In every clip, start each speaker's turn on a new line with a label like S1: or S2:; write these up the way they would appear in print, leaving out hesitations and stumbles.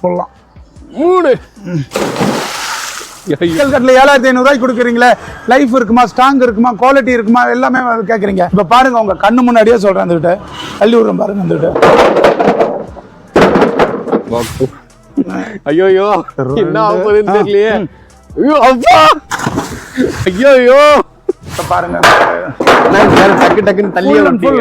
S1: போடலாம்.
S2: 3
S1: கட்டில் 7500 கொடுக்குறீங்களே, லைஃப் இருக்குமா, ஸ்ட்ராங் இருக்குமா, குவாலிட்டி இருக்குமா, எல்லாமே கேட்குறீங்க. இப்போ பாருங்க, உங்க கண்ணு முன்னாடியே சொல்றேன். வந்துட்டு அள்ளி விடுறேன் பாருங்க. வந்துட்டு
S2: ஐயோ என்ன ஆகுதுன்னு தெரியலையே. ஐயோ அப்பா, ஐயோ
S1: பாருங்க,
S2: டக்குன்னு தள்ளி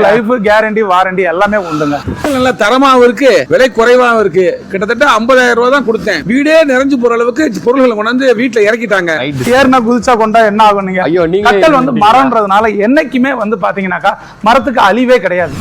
S1: லைஃப் கேரண்டி வாரண்டி எல்லாமே உண்டுங்க.
S3: நல்ல தரமாவும் இருக்கு, விலை குறைவாகவும் இருக்கு. கிட்டத்தட்ட 50,000 ரூபாய் தான் கொடுத்தேன். வீடே நிறைஞ்சு போற அளவுக்கு பொருள்களை கொண்டாந்து வீட்டுல இறக்கிட்டாங்க.
S1: ஏர்னா குதிச்சா கொண்டா என்ன ஆகும்? நீங்க கட்டல் வந்து மரம்ன்றதுனால என்னைக்குமே வந்து பாத்தீங்கன்னாக்கா மரத்துக்கு அழிவே கிடையாது.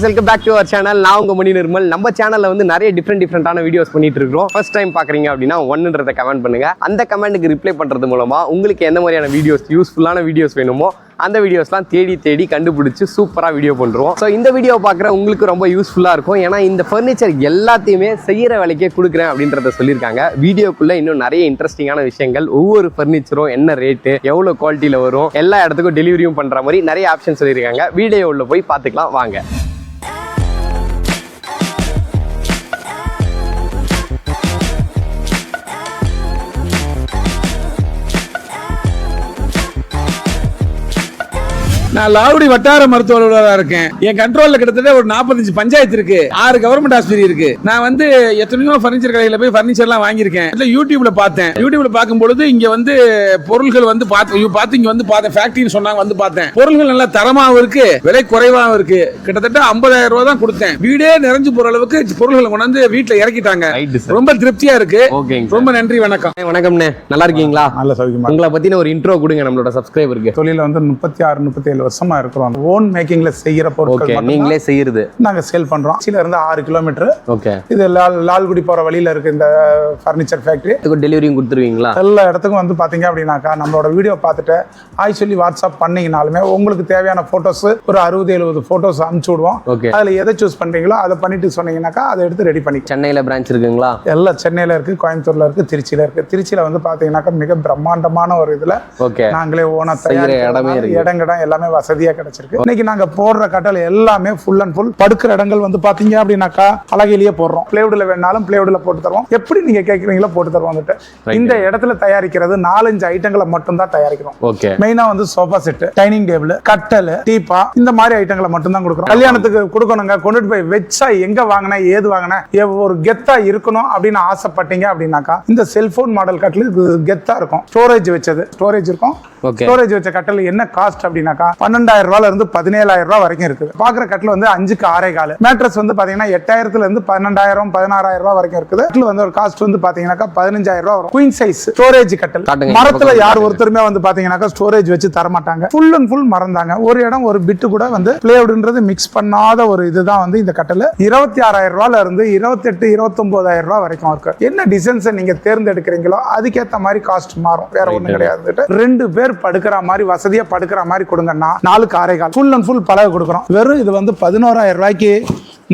S2: Welcome back to our channel. நான் உங்க மணி நிர்மல். நம்ம சேனல்ல வந்து நிறைய டிஃப்ரெண்டான வீடியோஸ் பண்ணிட்டு இருக்கோம். ஃபர்ஸ்ட் டைம் பாக்குறீங்க அப்படின்னா 1ன்றத கமெண்ட் பண்ணுங்க. அந்த கமெண்ட்டுக்கு ரிப்ளை பண்றது மூலமா உங்களுக்கு எந்த மாதிரியான வீடியோஸ், யூஸ்ஃபுல்லான வீடியோஸ் வேணுமோ அந்த வீடியோஸ்லாம் தேடி கண்டுபிடிச்சு சூப்பராக வீடியோ பண்ணுறோம். ஸோ இந்த வீடியோ பார்க்குற உங்களுக்கு ரொம்ப யூஸ்ஃபுல்லாக இருக்கும். ஏன்னா இந்த ஃபர்னிச்சர் எல்லாத்தையுமே செய்கிற வேலைக்கே கொடுக்குறேன் அப்படின்றத சொல்லியிருக்காங்க. வீடியோக்குள்ளே இன்னும் நிறைய இன்ட்ரெஸ்டிங்கான விஷயங்கள், ஒவ்வொரு ஃபர்னிச்சரும் என்ன ரேட்டு, எவ்வளோ குவாலிட்டியில் வரும், எல்லா இடத்துக்கும் டெலிவரியும் பண்ணுற மாதிரி நிறைய ஆப்ஷன் சொல்லியிருக்காங்க. வீடியோ உள்ள போய் பார்த்துக்கலாம் வாங்க.
S3: நான் லாவுடி வட்டார மருத்துவ அலுவலராக இருக்கேன். என் கண்ட்ரோல்ல கிட்டத்தட்ட ஒரு 45 பஞ்சாயத்து இருக்கு, 6 கவர்மெண்ட் ஆஸ்பத்திரி இருக்கு. நான் வந்து எத்தனையோ பர்னிச்சர் கடையில போய் பர்னிச்சர்லாம் வாங்கியிருக்கேன். யூடியூப்ல பார்த்தேன். யூடியூப்ல பார்க்கும்பொழுது இங்க வந்து பொருள்கள் வந்து பார்த்து இங்க வந்து பார்த்தேன். ஃபேக்டரின்னு சொன்னாங்க, வந்து பார்த்தேன். பொருள்கள் நல்ல தரமாகவும் இருக்கு, விலை குறைவாகவும் இருக்கு. கிட்டத்தட்ட 50,000 ரூபாய் தான் கொடுத்தேன். வீடே நிறைஞ்சு போற அளவுக்கு பொருள்களை கொண்டாந்து வீட்டுல இறக்கிட்டாங்க. ரொம்ப திருப்தியா இருக்கு. ரொம்ப நன்றி, வணக்கம்.
S2: வணக்கம்ண்ணே, நல்லா இருக்கீங்களா?
S1: நல்ல சௌகரியமா.
S2: உங்களை பத்தின ஒரு இன்ட்ரோ கொடுங்க நம்மளோட சப்ஸ்கிரைபருக்கு.
S1: தொழில வந்து 36-37 வருஷமா இருக்கிறோம். ஓன் மேக்கிங்ல செய்யற பொருட்கள்
S2: நீங்களே செய்யறது
S1: நாங்க சேல் பண்றோம். சில இருந்து 6 கிலோமீட்டர்.
S2: ஓகே.
S1: இது லால்குடி போற வழியில இருக்கு இந்த ஃபர்னிச்சர் ஃபேக்டரி.
S2: டெலிவரியும் கொடுத்துருவீங்களா?
S1: எல்லா இடத்துக்கும் வந்து பாத்தீங்க அப்படின்னாக்கா நம்மளோட வீடியோ பார்த்துட்டு சொல்லி வாட்ஸ்அப் பண்ணீங்கனாலுமே உங்களுக்கு தேவையான போட்டோஸ் ஒரு 60-70 போட்டோஸ் அனுப்பிச்சு விடுவோம். அதுல எதை சூஸ் பண்றீங்களோ அதை பண்ணிட்டு சொன்னீங்கன்னாக்கா அதை எடுத்து ரெடி பண்ணி.
S2: சென்னையில பிரான்ச் இருக்குங்களா?
S1: எல்லாம் சென்னையில இருக்கு, கோயம்புத்தூர்ல இருக்கு, திருச்சியில இருக்கு. திருச்சியில வந்து பாத்தீங்கன்னாக்கா மிக பிரம்மாண்டமான ஒரு இதுல நாங்களே ஓனா இடங்கடம் எல்லாமே வசதியா கிடைச்சிருக்கு. இன்னைக்கு நாங்க போடுற கட்டல் எல்லாமே ஃபுல் அண்ட் ஃபுல் படுக்கிற இடங்கள் வந்து பாத்தீங்க அப்படின்னாக்கா அழகிலேயே போடுறோம். பிளேவுட்ல வேணாலும் பிளேவுட்ல போட்டு தருவோம். எப்படி நீங்க கேக்குறீங்களோ போட்டு தருவோம். வந்துட்டு இந்த இடத்துல தயாரிக்கிறது 4-5 ஐட்டங்களை மட்டும் தான் தயாரிக்கிறோம். மெயினா வந்து சோஃபா செட், டைனிங் டேபிள், கட்டல், டீப்பா, இந்த மாதிரி ஐட்டங்களை மட்டும் தான் கொடுக்குறோம். கல்யாணத்துக்கு கொடுக்கணுங்க, கொண்டுட்டு போய் வச்சா எங்க வாங்கின, ஏது வாங்கின, ஒரு கெத்தா இருக்கணும் அப்படின்னு ஆசைப்பட்டீங்க அப்படின்னாக்கா இந்த செல்போன் மாடல் கட்டல் கெத்தா இருக்கும். ஸ்டோரேஜ் வச்சது, ஸ்டோரேஜ் இருக்கும். ஸ்டோரேஜ் வச்ச கட்டல் என்ன காஸ்ட் அப்படின்னாக்கா 12,000 ரூபாயில இருந்து 17,000 ரூபாய் வரைக்கும் இருக்குது. பாக்குற கட்டல் வந்து 5க்கு 6.25. மேட்ரஸ் வந்து பாத்தீங்கன்னா 8,000 இருந்து 12,000 16,000 ரூபாய் வரைக்கும் இருக்குது. கட்டல் வந்து ஒரு காஸ்ட் வந்து பாத்தீங்கன்னாக்கா 15,000 ரூபாய் வரும். குயின் சைஸ் ஸ்டோரேஜ் கட்டல். மரத்துல யார் ஒருத்தருமே வந்து பாத்தீங்கன்னாக்கா ஸ்டோரேஜ் வச்சு தர மாட்டாங்க. ஃபுல் அண்ட் ஃபுல் மரம் தாங்க. ஒரு இடம் ஒரு பிட்டு கூட வந்து பிளேவுட்ன்றது மிக்ஸ் பண்ணாத ஒரு இதுதான் வந்து இந்த கட்டல். 26,000 ரூபாயில இருந்து 28-29,000 ரூபாய் வரைக்கும் இருக்கு. என்ன டிசைன்ஸ் நீங்க தேர்ந்தெடுக்கிறீங்களோ அதுக்கேற்ற மாதிரி காஸ்ட் மாறும். வேற ஒண்ணு கிடையாது. 2 பேர் படுக்கிற மாதிரி வசதியா படுக்கிற மாதிரி கொடுங்கன்னா 4க்கு 6.25 ஃபுல் அண்ட் ஃபுல் பலகை கொடுக்குறோம். வெறும் இது வந்து 11,000 ரூபாய்க்கு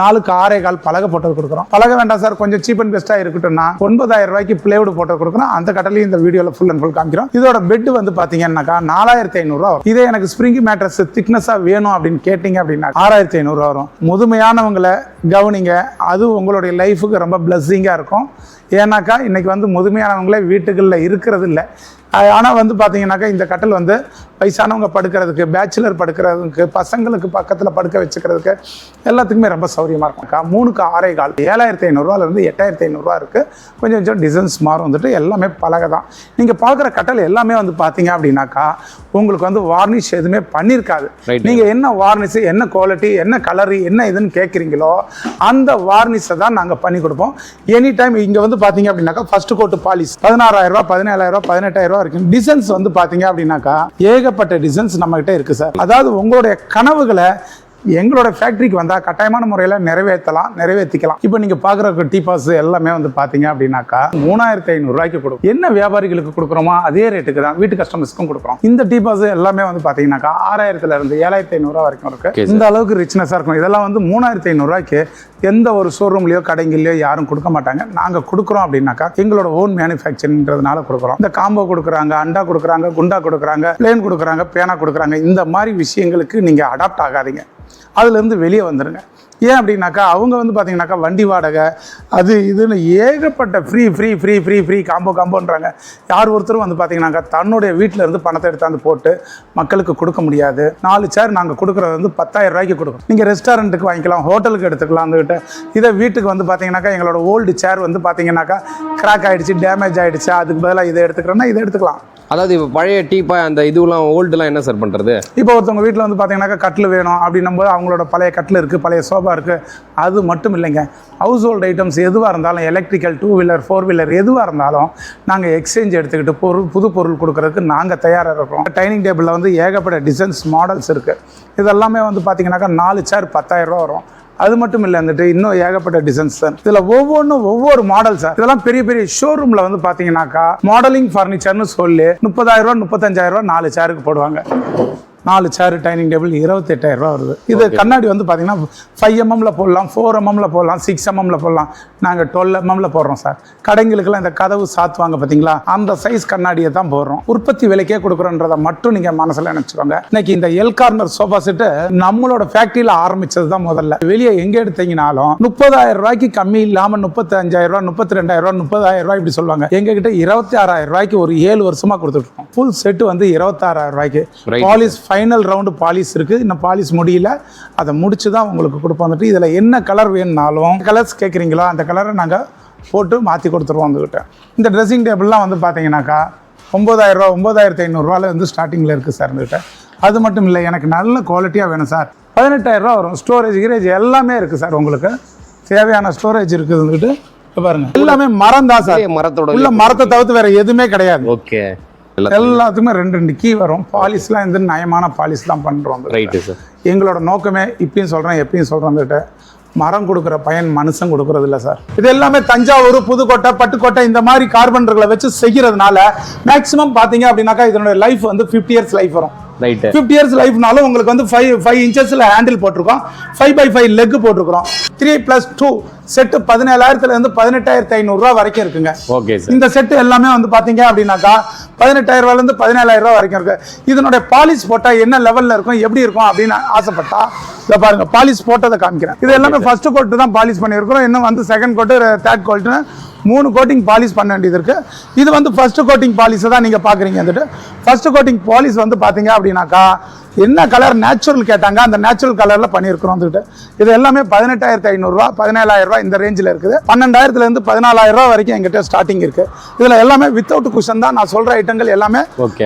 S1: 4க்கு 6.25 பலகை போட்டது கொடுக்குறோம். பலகை வேண்டாம் சார், கொஞ்சம் சீப் அண்ட் பெஸ்டா இருக்கட்டும்னா 9,000 ரூபாய்க்கு பிளேவுட் போட்டது கொடுக்குறோம். அந்த கட்டளையும் இந்த வீடியோல ஃபுல் அண்ட் ஃபுல் காமிக்கிறோம். இதோட பெட் வந்து பாத்தீங்கன்னாக்கா 4,500 ரூபாய் வரும். இதே எனக்கு ஸ்ப்ரிங் மேட்ரஸ் திக்னஸா வேணும் அப்படின்னு கேட்டீங்க அப்படின்னா 6,500 ரூபாய் வரும். முதுமையானவங்களை கவனிங்க, அது உங்களுடைய லைஃபுக்கு ரொம்ப பிளஸ்ஸிங்கா இருக்கும். ஏன்னாக்கா இன்னைக்கு வந்து முதுமையானவங்களே வீட்டுகளில் இருக்கிறது இல்லை. ஆனால் வந்து பார்த்தீங்கன்னாக்கா இந்த கட்டல் வந்து வயசானவங்க படுக்கிறதுக்கு, பேச்சுலர் படுக்கிறதுக்கு, பசங்களுக்கு பக்கத்தில் படுக்க வச்சுக்கிறதுக்கு எல்லாத்துக்குமே ரொம்ப சௌரியமாக இருக்கும். 3க்கு 6.25 7,500 ரூபாயிலிருந்து 8,500 ரூபா இருக்குது. கொஞ்சம் டிசைன்ஸ் மாறும். வந்துட்டு எல்லாமே பலகை தான். நீங்கள் பார்க்குற கட்டல் எல்லாமே வந்து பார்த்தீங்க அப்படின்னாக்கா உங்களுக்கு வந்து வார்னிஷ் எதுவுமே பண்ணியிருக்காது. நீங்கள் என்ன வார்னிஷ், என்ன குவாலிட்டி, என்ன கலரு, என்ன இதுன்னு கேட்குறீங்களோ அந்த வார்னிஷை தான் நாங்கள் பண்ணி கொடுப்போம். எனி டைம் இங்கே வந்து பார்த்தீங்க அப்படின்னாக்கா ஃபர்ஸ்ட் கோட் பாலிஷ் 16,000 ரூபா, 17,000 ரூபா, 18,000 ரூபா இருக்கு. டிசைன்ஸ் வந்து பார்த்தீங்க அப்படின்னாக்கா ஏகப்பட்ட டிசைன்ஸ் நம்ம கிட்ட இருக்கு சார். அதாவது உங்களுடைய கனவுகளை எங்களோட ஃபேக்டரிக்கு வந்தால் கட்டாயமான முறையில் நிறைவேற்றிக்கலாம். இப்போ நீங்கள் பார்க்குற டீபாஸ் எல்லாமே வந்து பார்த்தீங்க அப்படின்னாக்கா 3,500 ரூபாய்க்கு கொடுக்கும். என்ன வியாபாரிகளுக்கு கொடுக்குறோமோ அதே ரேட்டுக்கு தான் வீட்டு கஸ்டமர்ஸ்க்கும் கொடுக்குறோம். இந்த டீபாஸ் எல்லாமே வந்து பார்த்தீங்கன்னாக்கா 6,000 இருந்து 7,500 ரூபா வரைக்கும் இருக்கு. இந்த அளவுக்கு ரிச்னஸாக இருக்கும். இதெல்லாம் வந்து 3,500 ரூபாய்க்கு எந்த ஒரு ஷோரூம்லையோ கடைங்களையோ யாரும் கொடுக்க மாட்டாங்க. நாங்கள் கொடுக்குறோம் அப்படின்னாக்கா எங்களோட ஓன் மேனுஃபேக்சரிங்கிறதுனால கொடுக்குறோம். இந்த காம்போ கொடுக்குறாங்க, அண்டா கொடுக்குறாங்க, குண்டா கொடுக்குறாங்க, பிளேன் கொடுக்குறாங்க, பேனா கொடுக்குறாங்க. இந்த மாதிரி விஷயங்களுக்கு நீங்கள் அடாப்ட் ஆகாதீங்க. அதுலேருந்து வெளியே வந்துடுங்க. ஏன் அப்படின்னாக்கா அவங்க வந்து பார்த்தீங்கன்னாக்கா வண்டி வாடகை அது இதுன்னு ஏகப்பட்ட ஃப்ரீ காம்போன்றாங்க. யார் ஒருத்தரும் வந்து பார்த்தீங்கன்னாக்கா தன்னுடைய வீட்டில் இருந்து பணத்தை எடுத்தாந்து போட்டு மக்களுக்கு கொடுக்க முடியாது. 4 சேர் நாங்கள் கொடுக்குறது வந்து 10,000 ரூபாய்க்கு கொடுக்குறோம். நீங்கள் ரெஸ்டாரண்ட்டுக்கு வாங்கிக்கலாம், ஹோட்டலுக்கு எடுத்துக்கலாம். வந்துக்கிட்ட இதை வீட்டுக்கு வந்து பார்த்தீங்கன்னாக்கா எங்களோட ஓல்டு சேர் வந்து பார்த்தீங்கன்னாக்கா கிராக் ஆகிடுச்சு, டேமேஜ் ஆகிடுச்சு, அதுக்கு பதிலாக இதை எடுத்துக்கிறோன்னா இதை எடுத்துக்கலாம்.
S2: அதாவது இப்போ பழைய டீப்பா அந்த இதுலாம் ஓல்டுலாம் என்ன சார் பண்ணுறது?
S1: இப்போ ஒருத்தவங்க வீட்டில் வந்து பார்த்தீங்கன்னாக்கா கட்டில் வேணும் அப்படின்னும் போது அவங்களோட பழைய கட்டில் இருக்குது, பழைய சோஃபா இருக்குது. அது மட்டும் இல்லைங்க, ஹவுஸ் ஹோல்டு ஐட்டம்ஸ் எதுவாக இருந்தாலும் எலக்ட்ரிக்கல் 2 வீலர் 4 வீலர் எதுவாக இருந்தாலும் நாங்கள் எக்ஸ்சேஞ்ச் எடுத்துக்கிட்டு புது பொருள் கொடுக்குறதுக்கு நாங்கள் தயாராக இருக்கிறோம். டைனிங் டேபிளில் வந்து ஏகப்பட்ட டிசைன்ஸ் மாடல்ஸ் இருக்குது. இதெல்லாமே வந்து பார்த்தீங்கன்னாக்கா 4 சேர் 10,000 ரூபா வரும். அது மட்டும் இல்லை, வந்துட்டு இன்னும் ஏகப்பட்ட டிசைன்ஸ் சார். இதில் ஒவ்வொரு மாடல் சார். இதெல்லாம் பெரிய ஷோரூமில் வந்து பார்த்தீங்கன்னாக்கா மாடலிங் ஃபர்னிச்சர்னு சொல்லி 30,000 ரூபா 35,000 ரூபா 4 சேருக்கு போடுவாங்க. 4 சேர் டைனிங் டேபிள் 28,000 ரூபா வருது. இது கண்ணாடி வந்து பார்த்தீங்கன்னா 5 mm போடலாம், 4 mm போடலாம், 6 mm போடலாம். நாங்கள் 12 mm போடுறோம் சார். கடைங்களுக்கெல்லாம் இந்த கதவு சாத்துவாங்க பார்த்தீங்களா, அந்த சைஸ் கண்ணாடியை தான் போடுறோம். உற்பத்தி விலைக்கே கொடுக்குறோன்றதை மட்டும் நீங்கள் மனசில் நினச்சிக்கோங்க. இன்னைக்கு இந்த எல் கார்னர் சோஃபா செட்டு நம்மளோட ஃபேக்ட்ரியில் ஆரம்பிச்சது தான் முதல்ல. வெளியே எங்கே எடுத்தீங்கனாலும் 30,000 ரூபாய்க்கு கம்மி இல்லாமல் 35,000 ரூபா 32,000 ரூபா 30,000 ரூபாய் இப்படி சொல்லுவாங்க. எங்ககிட்ட 26,000 ரூபாய்க்கு ஒரு 7 வருஷமாக கொடுத்துட்ருக்கோம். ஃபுல் செட்டு வந்து 26,000 ரூபாய்க்கு. பாலிஷ் ஃபைனல் ரவுண்டு பாலிஷ் இருக்குது, இன்னும் பாலிஷ் முடியல, அதை முடிச்சு தான் உங்களுக்கு கொடுப்போம். வந்துட்டு இதில் என்ன கலர் வேணும்னாலும் கலர்ஸ் கேட்குறீங்களோ அந்த கலரை நாங்கள் போட்டு மாற்றி கொடுத்துருவோம். வந்துக்கிட்ட இந்த ட்ரெஸ்ஸிங் டேபிள்லாம் வந்து பார்த்தீங்கன்னாக்கா 9,000 ரூபா 9,500 ரூபாயில் வந்து ஸ்டார்டிங்கில் இருக்குது சார். வந்துக்கிட்ட அது மட்டும் இல்லை, எனக்கு நல்ல குவாலிட்டியாக வேணும் சார், 18,000 ரூபா வரும். ஸ்டோரேஜ் கிரேஜ் எல்லாமே இருக்குது சார். உங்களுக்கு தேவையான ஸ்டோரேஜ் இருக்குது. வந்துக்கிட்டு பாருங்க, எல்லாமே மரம் தான் சார். மரத்தோட உள்ள மரத்தை தவிர்த்து வேற எதுவுமே கிடையாது.
S2: ஓகே,
S1: எல்லாத்துக்குமே 2 கீ வரும். பாலிஷ்லாம் இந்த நயமான பாலிஷ் தான் பண்ணுறோம்.
S2: Right sir.
S1: எங்களோட நோக்கமே இப்பயும் சொல்கிறேன் எப்பயும் சொல்கிறேன், வந்துட்டு மரம் கொடுக்குற பயன் மனுஷன் கொடுக்கறது இல்லை சார். இது எல்லாமே தஞ்சாவூர், புதுக்கோட்டை, பட்டுக்கோட்டை இந்த மாதிரி கார்பன்களை வச்சு செய்கிறதுனால மேக்ஸிமம் பார்த்தீங்க அப்படின்னாக்கா இதனுடைய லைஃப் வந்து 50 years லைஃப் வரும். 50 years லைஃப்னாலும் உங்களுக்கு வந்து 5 inches ஹேண்டில் போட்டிருக்கோம், 5x5 லெக் போட்டிருக்கிறோம். 3+2 செட்டு 17,000 18,500 ரூபா வரைக்கும் இருக்குங்க.
S2: Okay sir.
S1: இந்த செட்டு எல்லாமே வந்து பாத்தீங்க அப்படின்னாக்கா 18,000 ரூபாயிலிருந்து 17,000 ரூபா வரைக்கும் இருக்கு. இதனுடைய பாலிஷ் போட்டா என்ன லெவல்ல இருக்கும், எப்படி இருக்கும் அப்படின்னு ஆசைப்பட்டா இதை பாருங்க, பாலிஷ் போட்டதை காமிக்கிறேன். இது எல்லாமே ஃபர்ஸ்ட் கோட் தான் பாலிஷ் பண்ணியிருக்கிறோம். இன்னும் வந்து செகண்ட் கோட்டு, தேர்ட் கோட்டுன்னு 3 கோட்டிங் பாலிஷ் பண்ண வேண்டியது இருக்கு. இது வந்து ஃபர்ஸ்ட் கோட்டிங் பாலிஷ் தான் நீங்க பாக்குறீங்க. வந்துட்டு ஃபர்ஸ்ட் கோட்டிங் பாலிஷ் வந்து பாத்தீங்க அப்படின்னாக்கா என்ன கலர் நேச்சுரல் கேட்டாங்க, அந்த நேச்சுரல் கலர்ல பண்ணியிருக்கிறோம். வந்துட்டு இது எல்லாமே 18,500 ரூபா 17,000 ரூபா இந்த ரேஞ்சில் இருக்குது. 12,000 இருந்து 14,000 ரூபா வரைக்கும் எங்கிட்ட ஸ்டார்டிங் இருக்கு. இதுல எல்லாமே வித்தவுட் குஷன் தான். நான் சொல்ற ஐட்டங்கள் எல்லாமே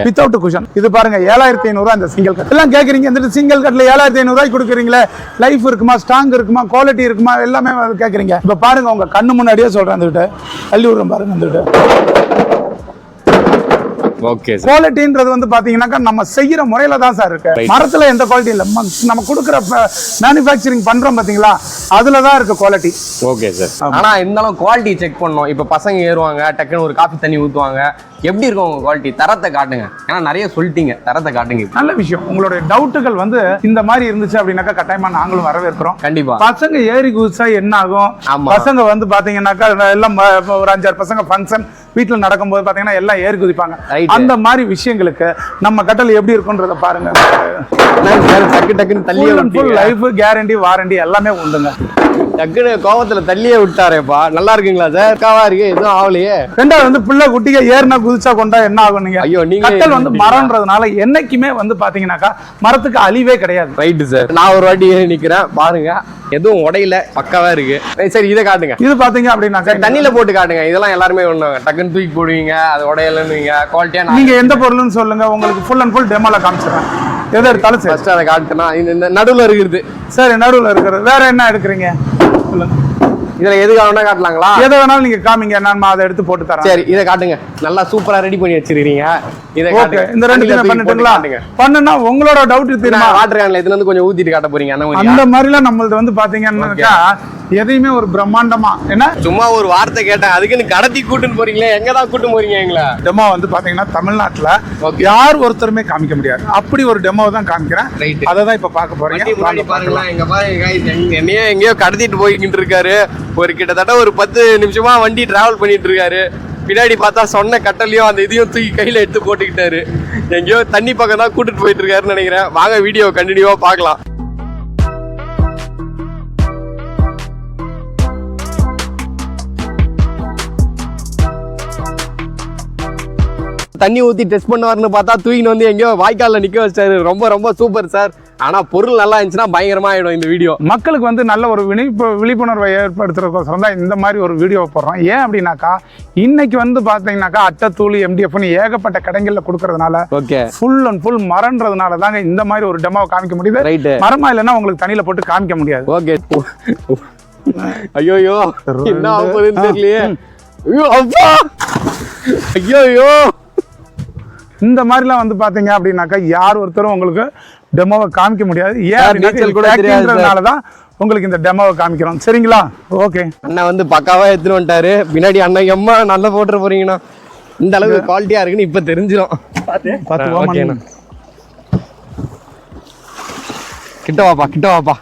S1: வித்தவுட் குஷன். இது பாருங்க 7,500 ரூபா இந்த சிங்கிள் கட். எல்லாம் கேட்குறீங்க, இந்த சிங்கிள் கட்ல 7,500 ரூபாய்க்கு கொடுக்குறீங்களே, லைஃப் இருக்குமா, ஸ்ட்ராங் இருக்குமா, குவாலிட்டி இருக்குமா, எல்லாமே கேட்குறீங்க. இப்போ பாருங்க உங்க கண்ணு முன்னாடியே சொல்றேன். வந்துட்டு அள்ளி விடுறேன் பாருங்க. வந்துட்டு
S2: ஓகே,
S1: குவாலிட்டின்றது வந்து பாத்தீங்கன்னாக்கா நம்ம செய்யற முறையில தான் சார் இருக்கு. மரத்துல எந்த குவாலிட்டி இல்ல, நம்ம கொடுக்குற மேனுஃபேக்சரிங் பண்றோம் பாத்தீங்களா, அதுல தான் இருக்கு குவாலிட்டி.
S2: Okay sir. ஆனா இருந்தாலும் குவாலிட்டி செக் பண்ணோம். இப்ப பசங்க ஏறுவாங்க, டக்குன்னு ஒரு காஃபி தண்ணி ஊத்துவாங்க, எப்படி இருக்கும் உங்க குவாலிட்டி? தரத்தை காட்டுங்க. ஏன்னா நிறைய சொல்லிட்டீங்க, தரத்தை காட்டுங்க.
S1: நல்ல விஷயம். உங்களுடைய டவுட்டுகள் வந்து இந்த மாதிரி இருந்துச்சு அப்படின்னாக்கா கட்டாயமா நாங்களும் வரவேற்கிறோம்.
S2: கண்டிப்பா.
S1: பசங்க ஏறி குதிச்சா என்ன ஆகும்? பசங்க வந்து பாத்தீங்கன்னாக்கா எல்லாம் ஒரு 5-6 பசங்க ஃபங்க்ஷன் வீட்டுல நடக்கும்போது பாத்தீங்கன்னா எல்லாம் ஏறி குதிப்பாங்க. அந்த மாதிரி விஷயங்களுக்கு நம்ம கட்டல் எப்படி இருக்குன்றத பாருங்க.
S2: டக்குன்னு தள்ளியே
S1: ஃபுல் லைஃப் கேரண்டி வாரண்டி எல்லாமே உண்டுங்க.
S2: டக்குன்னு கோவத்துல தள்ளியே விட்டாரேப்பா. நல்லா இருக்குங்களா சார்? காவா இருக்கு, எதுவும் ஆகலையே.
S1: ரெண்டாவது வந்து பிள்ளை குட்டிங்க ஏறினா குதிச்சா கொண்டா என்ன ஆகும்? நீங்க
S2: ஐயோ, நீங்க
S1: கட்டல் வந்து மரம்ன்றதுனால என்னைக்குமே வந்து பாத்தீங்கன்னாக்கா மரத்துக்கு அழிவே கிடையாது.
S2: Right sir. நான் ஒரு வாட்டி ஏறி நிக்கிறேன் பாருங்க, எதுவும் உடையில, பக்காவா இருக்கு. சரி, இதை காட்டுங்க.
S1: இது பாத்தீங்க அப்படின்னா
S2: தண்ணியில போட்டு காட்டுங்க. இதெல்லாம் எல்லாருமே ஒண்ணுங்க, டக்குன்னு தூக்கி போடுவீங்க, அது உடையலன்னு குவாலிட்டியா.
S1: நீங்க எந்த பொருள்னு சொல்லுங்க, உங்களுக்கு ஃபுல் அண்ட் ஃபுல் டெமோல காமிச்சிடுறேன். எதை எடுத்தாலும் சரி.
S2: ஃபர்ஸ்ட் அதை காட்டுனா இந்த நடுவுல இருக்குது.
S1: சரி, நடுவுல இருக்கிறது. வேற என்ன எடுக்கிறீங்க சொல்லுங்க.
S2: இதுல எது வேணா காட்டலாங்களா?
S1: எதை வேணாலும் நீங்க காமிங்க, நான் அதை எடுத்து போட்டு தரேன்.
S2: சரி, இதை காட்டுங்க. நல்லா சூப்பரா ரெடி பண்ணி வச்சிருக்கீங்க. இதை
S1: ஓகே, இந்த ரெண்டு பண்ணிட்டுங்களா? பண்ணுனா உங்களோட டவுட் தெரியுமா?
S2: வாட்டர் கேன்ல இதுல இருந்து கொஞ்சம் ஊத்திட்டு காட்ட போறீங்க.
S1: அந்த மாதிரிலாம் நம்மளது வந்து பாத்தீங்கன்னா எதையுமே ஒரு பிரம்மாண்டமா என்ன
S2: சும்மா ஒரு வார்த்தை கேட்டேன், அதுக்குன்னு கடத்தி கூட்டுன்னு போறீங்களே, எங்கதான் கூட்டு போறீங்க எங்களை?
S1: டெமோ வந்து பாத்தீங்கன்னா தமிழ்நாட்டுல யார் ஒருத்தருமே காமிக்க முடியாது. அப்படி ஒரு டெமோ தான் காமிக்கிறேன். அதை தான் இப்ப பாக்க போறீங்க.
S2: பாருங்களா, எங்க பாருங்க, என்னையே எங்கேயோ கடத்திட்டு போய்கிட்டு இருக்காரு. ஒரு கிட்டத்தட்ட ஒரு 10 நிமிஷமா வண்டி டிராவல் பண்ணிட்டு இருக்காரு. பின்னாடி பார்த்தா சொன்ன கட்டலையும் அந்த இதையும் தூக்கி கையில எடுத்து போட்டுக்கிட்டாரு. எங்கேயோ தண்ணி பக்கம் தான் கூட்டிட்டு போயிட்டு இருக்காருன்னு நினைக்கிறேன். வாங்க வீடியோ கண்டினியூவா பார்க்கலாம். தண்ணி ஊற்றி டெஸ்ட் பண்ணுவாருன்னு பார்த்தா தூக்கின்னு வந்து எங்கேயோ வாய்க்காலில் நிற்க வச்சாரு. ரொம்ப ரொம்ப சூப்பர் சார். ஆனால் பொருள் நல்லா இருந்துச்சுன்னா பயங்கரமாக ஆகிடும் இந்த வீடியோ.
S1: மக்களுக்கு வந்து நல்ல ஒரு விழிப்புணர்வை ஏற்படுத்துறதுக்கோசரம் தான் இந்த மாதிரி ஒரு வீடியோ போடுறோம். ஏன் அப்படின்னாக்கா இன்னைக்கு வந்து பார்த்தீங்கன்னாக்கா அட்டைத்தூள் MDFன்னு ஏகப்பட்ட கடைகளில் கொடுக்கறதுனால
S2: ஓகே
S1: ஃபுல் அண்ட் ஃபுல் மரன்றதுனால தாங்க இந்த மாதிரி ஒரு டெமோவை காமிக்க முடியுது.
S2: ரைட்டு.
S1: மரமா இல்லைன்னா உங்களுக்கு தண்ணியில் போட்டு காமிக்க முடியாது.
S2: ஓகே. ஐயோ என்ன ஆகுதுன்னு தெரியலையே. ஐயோ அப்பா, ஐயோ
S1: இந்த மாதிரிலாம் வந்து பாத்தீங்க அப்படின்னாக்கா யார் ஒருத்தரும் உங்களுக்கு டெமோவை காமிக்க முடியாது. ஏன்
S2: நீச்சல் கூட தெரியாதனால
S1: தான் உங்களுக்கு இந்த டெமோவை காமிக்கிறோம். சரிங்களா? ஓகே.
S2: அண்ணன் வந்து பக்காவா எடுத்துட்டு வந்துட்டாரு. பின்னாடி அண்ணன் எம்மா நல்லா போட்டு போறீங்கண்ணா. இந்த அளவுக்கு குவாலிட்டியா இருக்குன்னு இப்ப தெரிஞ்சிடும். கிட்ட வாப்பா.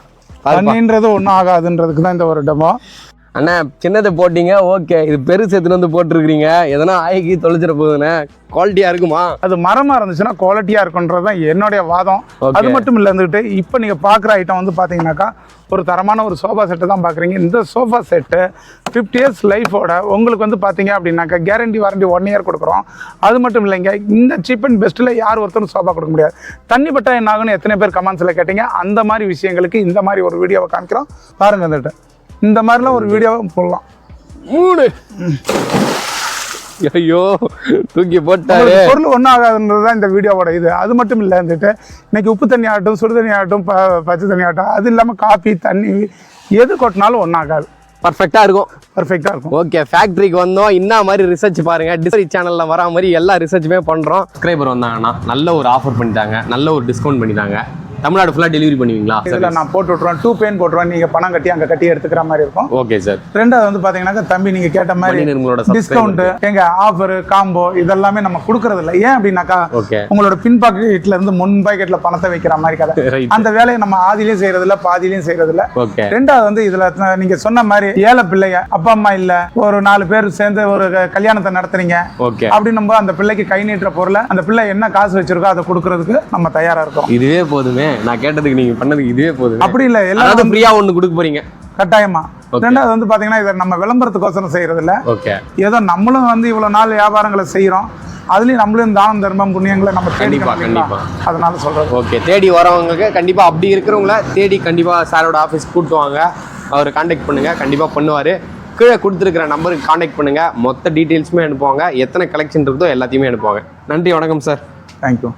S1: தண்ணின்றது ஒன்றும் ஆகாதுன்றதுக்கு தான் இந்த ஒரு டெமோ.
S2: அண்ணா சின்னதை போட்டீங்க ஓகே, இது பெருசு எடுத்துன்னு வந்து போட்டுருக்கீங்க. எதனா ஆகி தொலைச்சிட போகுதுண்ணே. குவாலிட்டியா இருக்குமா?
S1: அது மரமா இருந்துச்சுன்னா குவாலிட்டியா இருக்குன்றது தான் என்னுடைய வாதம். அது மட்டும் இல்லை இருந்துட்டு இப்போ நீங்க பாக்குற ஐட்டம் வந்து பாத்தீங்கன்னாக்கா ஒரு தரமான ஒரு சோஃபா செட்டு தான் பாக்குறீங்க. இந்த சோஃபா செட்டு 50 இயர்ஸ் லைஃபோட உங்களுக்கு வந்து பாத்தீங்க அப்படின்னாக்கா கேரண்டி வாரண்டி 1 இயர் கொடுக்குறோம். அது மட்டும் இல்லைங்க, இந்த சீப் அண்ட் பெஸ்ட்டில் யார் ஒருத்தரும் சோஃபா கொடுக்க முடியாது. தண்ணி பட்டா என்ன ஆகுன்னு எத்தனை பேர் கமெண்ட்ஸில் கேட்டீங்க. அந்த மாதிரி விஷயங்களுக்கு இந்த மாதிரி ஒரு வீடியோவை காமிக்கிறோம் பாருங்க. வந்துட்டு இந்த மாதிரிலாம் ஒரு வீடியோவை போடலாம்.
S2: 3 ஐயோ தூக்கி போட்டாரு.
S1: பொருள் ஒன்றும் ஆகாதுன்றது தான் இந்த வீடியோவோட இது. அது மட்டும் இல்லை வந்துட்டு இன்னைக்கு உப்பு தண்ணி ஆகட்டும், சுடு தண்ணி ஆகட்டும், பச்சை தண்ணி ஆகட்டும், அது இல்லாமல் காஃபி தண்ணி எது கொட்டினாலும் ஒன்றும் ஆகாது.
S2: பர்ஃபெக்டா இருக்கும்.
S1: பர்ஃபெக்டா இருக்கும்.
S2: ஓகே, ஃபேக்டரிக்கு வந்தோம். இன்ன மாதிரி ரிசர்ச் பாருங்க. டிஸ்கவரி சேனல்ல வரா மாதிரி எல்லா ரிசர்ச்சுமே பண்றோம். சப்ஸ்கிரைபர் வந்தாங்கன்னா நல்ல ஒரு ஆஃபர் பண்ணிட்டாங்க, நல்ல ஒரு டிஸ்கவுண்ட் பண்ணிட்டாங்க. தமிழ்நாடு ஃபுல்லாக டெலிவரி பண்ணுவீங்களா?
S1: இதில் நான் போட்டு விட்ருவேன். 2 பேன் போட்டுருவேன். நீங்கள் பணம் கட்டி அங்கே கட்டி எடுத்துக்கிற மாதிரி இருக்கும்.
S2: Okay sir.
S1: ரெண்டாவது வந்து பார்த்தீங்கன்னா தம்பி நீங்கள் கேட்ட மாதிரி டிஸ்கவுண்ட் எங்க ஆஃபர் காம்போ இதெல்லாமே நம்ம கொடுக்கறது இல்லை. ஏன் அப்படின்னாக்கா உங்களோட பின் பாக்கெட்ல இருந்து முன் பாக்கெட்ல பணத்தை வைக்கிற மாதிரி கதை. அந்த வேலையை நம்ம ஆதிலையும் செய்யறது இல்லை, பாதிலையும் செய்யறது இல்லை. ரெண்டாவது வந்து இதுல நீங்க சொன்ன மாதிரி ஏழை பிள்ளைங்க, அப்பா அம்மா இல்ல, ஒரு 4 பேர் சேர்ந்து ஒரு கல்யாணத்தை நடத்துறீங்க அப்படின்னும் போது அந்த பிள்ளைக்கு கை நீட்டுற பொருளை அந்த பிள்ளை என்ன காசு வச்சிருக்கோ அதை கொடுக்கறதுக்கு நம்ம தயாரா இருக்கோம்.
S2: இதுவே போதுமே. நான் கேட்டதுக்கு நீங்க பண்ணதுக்கு இதுவே போதும்.
S1: அப்படி இல்ல, எல்லாரும்
S2: ஃப்ரீயா ஒண்ணு கொடுக்க போறீங்க
S1: கட்டாயமா. ரெண்டாவது வந்து பாத்தீங்கன்னா இதை நம்ம விளம்பரத்துக்கோசரம் செய்யறது இல்ல. ஏதோ நம்மளும் வந்து இவ்வளவு நாள் வியாபாரங்களை செய்யறோம், அதுலயும் நம்மளும் தானம் தர்மம் புண்ணியங்களை நம்ம தேடி கண்டிப்பா அதனால சொல்றோம்.
S2: ஓகே, தேடி வரவங்களுக்கு கண்டிப்பா அப்படி இருக்கிறவங்கள தேடி கண்டிப்பா சாரோட ஆஃபீஸ் கூட்டுவாங்க. அவர் கான்டாக்ட் பண்ணுங்க, கண்டிப்பா பண்ணுவாரு. கீழே கொடுத்துருக்கிற நம்பருக்கு கான்டாக்ட் பண்ணுங்க. மொத்த டீட்டெயில்ஸுமே அனுப்புவாங்க. எத்தனை கலெக்ஷன் இருக்குதோ எல்லாத்தையுமே அனுப்புவாங்க. நன்றி, வணக்கம் சார்.
S1: தேங்க்யூ.